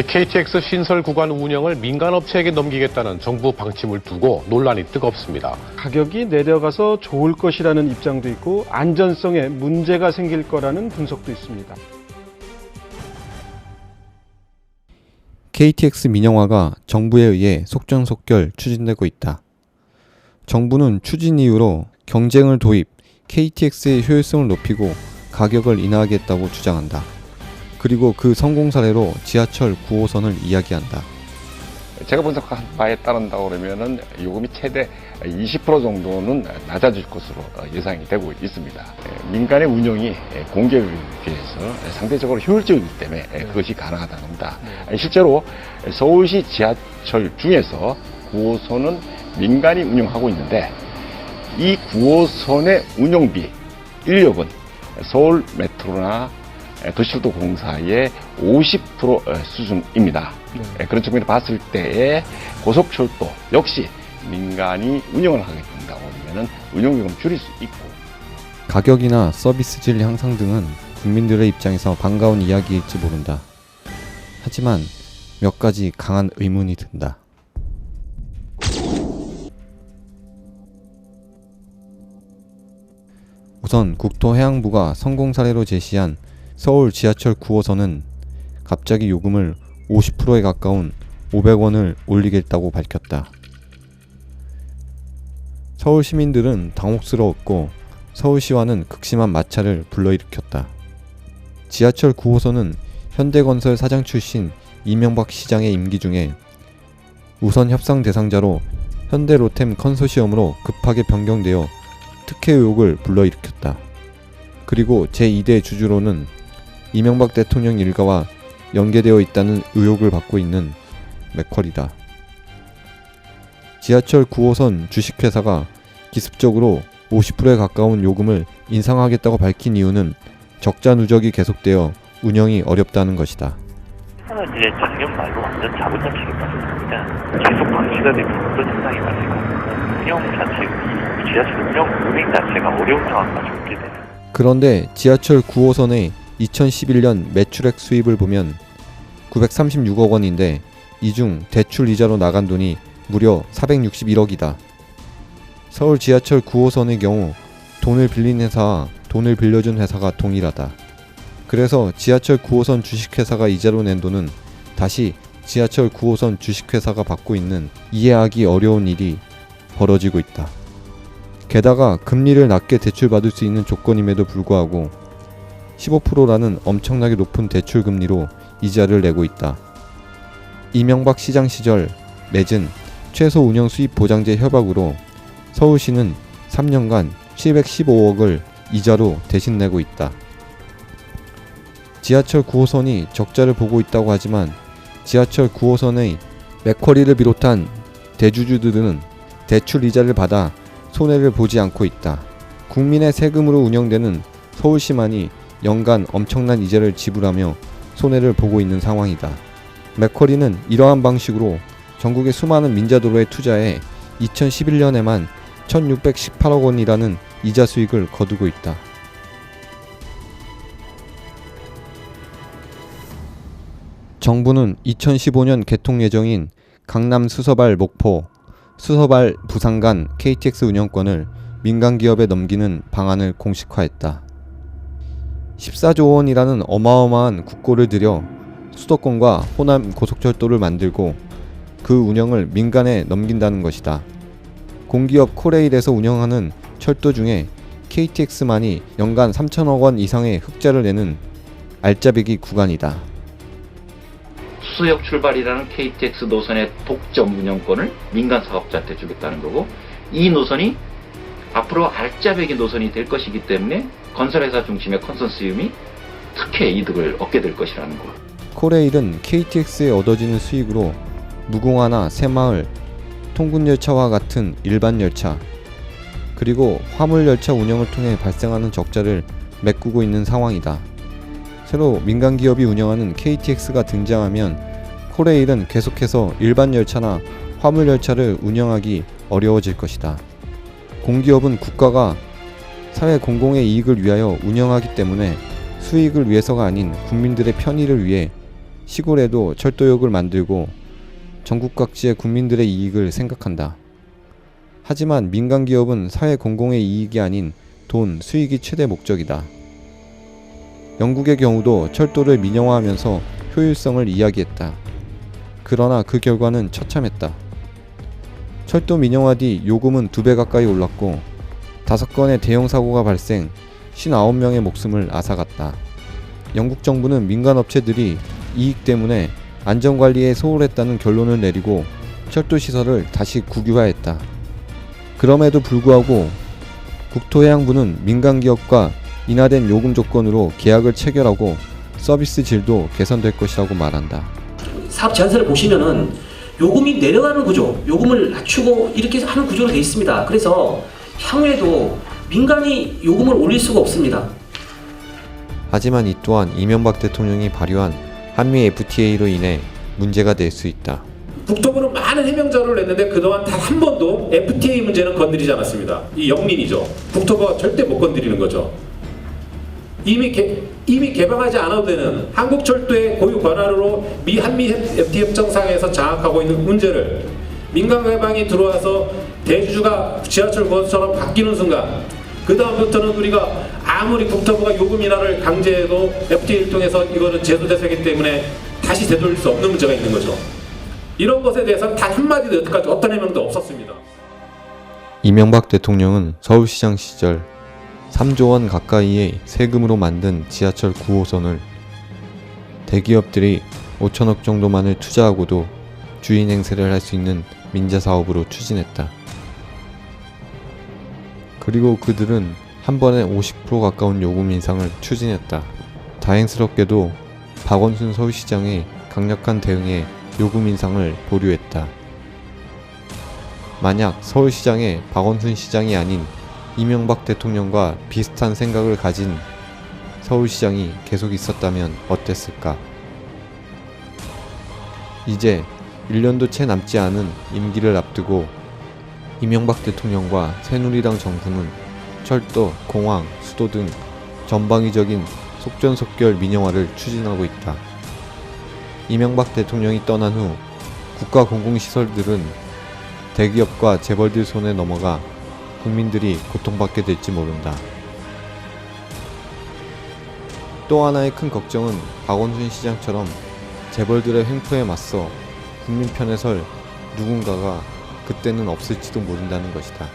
KTX 신설 구간 운영을 민간업체에게 넘기겠다는 정부 방침을 두고 논란이 뜨겁습니다. 가격이 내려가서 좋을 것이라는 입장도 있고 안전성에 문제가 생길 거라는 분석도 있습니다. KTX 민영화가 정부에 의해 속전속결 추진되고 있다. 정부는 추진 이유로 경쟁을 도입, KTX의 효율성을 높이고 가격을 인하하겠다고 주장한다. 그리고 그 성공 사례로 지하철 9호선을 이야기한다. 제가 분석한 바에 따른다고 그러면은 요금이 최대 20% 정도는 낮아질 것으로 예상이 되고 있습니다. 민간의 운영이 공기업에 비해서 상대적으로 효율적이기 때문에 그것이 가능하다는 겁니다. 실제로 서울시 지하철 중에서 9호선은 민간이 운영하고 있는데 이 9호선의 운영비, 인력은 서울 메트로나 도시철도 공사의 50% 수준입니다. 그런 측면에서 봤을 때에 고속철도 역시 민간이 운영을 하게 된다고 하면 운영비용을 줄일 수 있고, 가격이나 서비스 질 향상 등은 국민들의 입장에서 반가운 이야기일지 모른다. 하지만 몇 가지 강한 의문이 든다. 우선 국토해양부가 성공 사례로 제시한 서울 지하철 9호선은 갑자기 요금을 50%에 가까운 500원을 올리겠다고 밝혔다. 서울 시민들은 당혹스러웠고 서울시와는 극심한 마찰을 불러일으켰다. 지하철 9호선은 현대건설 사장 출신 이명박 시장의 임기 중에 우선 협상 대상자로 현대로템 컨소시엄으로 급하게 변경되어 특혜 의혹을 불러일으켰다. 그리고 제2대 주주로는 이명박 대통령 일가와 연계되어 있다는 의혹을 받고 있는 맥쿼리다. 지하철 9호선 주식회사가 기습적으로 50%에 가까운 요금을 인상하겠다고 밝힌 이유는 적자 누적이 계속되어 운영이 어렵다는 것이다. 이제 작년 말로 완전 자본자치가 빠졌습니다. 계속 방치가 되면 어떤 현상이 발생하면 운영 자체, 지하철 운영 운행 자체가 어려운 상황까지 오게 되는. 그런데 지하철 9호선의 2011년 매출액 수입을 보면 936억 원인데 이 중 대출 이자로 나간 돈이 무려 461억이다. 서울 지하철 9호선의 경우 돈을 빌린 회사와 돈을 빌려준 회사가 동일하다. 그래서 지하철 9호선 주식회사가 이자로 낸 돈은 다시 지하철 9호선 주식회사가 받고 있는 이해하기 어려운 일이 벌어지고 있다. 게다가 금리를 낮게 대출받을 수 있는 조건임에도 불구하고 15%라는 엄청나게 높은 대출 금리로 이자를 내고 있다. 이명박 시장 시절 맺은 최소 운영 수입 보장제 협약으로 서울시는 3년간 715억을 이자로 대신 내고 있다. 지하철 9호선이 적자를 보고 있다고 하지만 지하철 9호선의 맥쿼리를 비롯한 대주주들은 대출 이자를 받아 손해를 보지 않고 있다. 국민의 세금으로 운영되는 서울시만이 연간 엄청난 이자를 지불하며 손해를 보고 있는 상황이다. 맥쿼리는 이러한 방식으로 전국의 수많은 민자도로에 투자해 2011년에만 1618억 원이라는 이자 수익을 거두고 있다. 정부는 2015년 개통 예정인 강남 수서발 목포, 수서발 부산 간 KTX 운영권을 민간기업에 넘기는 방안을 공식화했다. 14조 원이라는 어마어마한 국고를 들여 수도권과 호남 고속철도를 만들고 그 운영을 민간에 넘긴다는 것이다. 공기업 코레일에서 운영하는 철도 중에 KTX만이 연간 3천억 원 이상의 흑자를 내는 알짜배기 구간이다. 수서역 출발이라는 KTX 노선의 독점 운영권을 민간 사업자한테 주겠다는 거고, 이 노선이 앞으로 알짜배기 노선이 될 것이기 때문에 건설회사 중심의 컨소시엄이 특혜 이득을 얻게 될 것이라는 거. 코레일은 KTX에 얻어지는 수익으로 무궁화나 새마을, 통근열차와 같은 일반 열차, 그리고 화물열차 운영을 통해 발생하는 적자를 메꾸고 있는 상황이다. 새로 민간기업이 운영하는 KTX가 등장하면 코레일은 계속해서 일반 열차나 화물열차를 운영하기 어려워질 것이다. 공기업은 국가가 사회 공공의 이익을 위하여 운영하기 때문에 수익을 위해서가 아닌 국민들의 편의를 위해 시골에도 철도역을 만들고 전국 각지의 국민들의 이익을 생각한다. 하지만 민간 기업은 사회 공공의 이익이 아닌 돈, 수익이 최대 목적이다. 영국의 경우도 철도를 민영화하면서 효율성을 이야기했다. 그러나 그 결과는 처참했다. 철도 민영화 뒤 요금은 2배 가까이 올랐고 5건의 대형 사고가 발생, 59명의 목숨을 앗아갔다. 영국 정부는 민간 업체들이 이익 때문에 안전관리에 소홀했다는 결론을 내리고 철도 시설을 다시 국유화했다. 그럼에도 불구하고 국토해양부는 민간 기업과 인하된 요금 조건으로 계약을 체결하고 서비스 질도 개선될 것이라고 말한다. 사업 제안서를 보시면은 요금이 내려가는 구조, 요금을 낮추고 이렇게 하는 구조로 되어 있습니다. 그래서 향후에도 민간이 요금을 올릴 수가 없습니다. 하지만 이 또한 이명박 대통령이 발의한 한미 FTA로 인해 문제가 될 수 있다. 국토부는 많은 해명 자료를 냈는데 그동안 단 한 번도 FTA 문제는 건드리지 않았습니다. 이 영민이죠. 국토부가 절대 못 건드리는 거죠. 이미 개방하지 않아도 되는 한국철도의 고유 권한으로 한미 FTA 협정상에서 장악하고 있는 문제를 민간 개방이 들어와서 대주주가 지하철 고속처럼 바뀌는 순간 그 다음부터는 우리가 아무리 국토부가 요금 인하를 강제해도 FTA를 통해서 이거는 제도대사이기 때문에 다시 되돌릴 수 없는 문제가 있는 거죠. 이런 것에 대해서는 단 한마디도 여태까지 어떤 해명도 없었습니다. 이명박 대통령은 서울시장 시절 3조 원 가까이의 세금으로 만든 지하철 9호선을 대기업들이 5천억 정도만을 투자하고도 주인 행세를 할 수 있는 민자사업으로 추진했다. 그리고 그들은 한 번에 50% 가까운 요금 인상을 추진했다. 다행스럽게도 박원순 서울시장의 강력한 대응에 요금 인상을 보류했다. 만약 서울시장의 박원순 시장이 아닌 이명박 대통령과 비슷한 생각을 가진 서울시장이 계속 있었다면 어땠을까? 이제 1년도 채 남지 않은 임기를 앞두고 이명박 대통령과 새누리당 정부는 철도, 공항, 수도 등 전방위적인 속전속결 민영화를 추진하고 있다. 이명박 대통령이 떠난 후 국가 공공시설들은 대기업과 재벌들 손에 넘어가 국민들이 고통받게 될지 모른다. 또 하나의 큰 걱정은 박원순 시장처럼 재벌들의 횡포에 맞서 국민 편에 설 누군가가 그때는 없을지도 모른다는 것이다.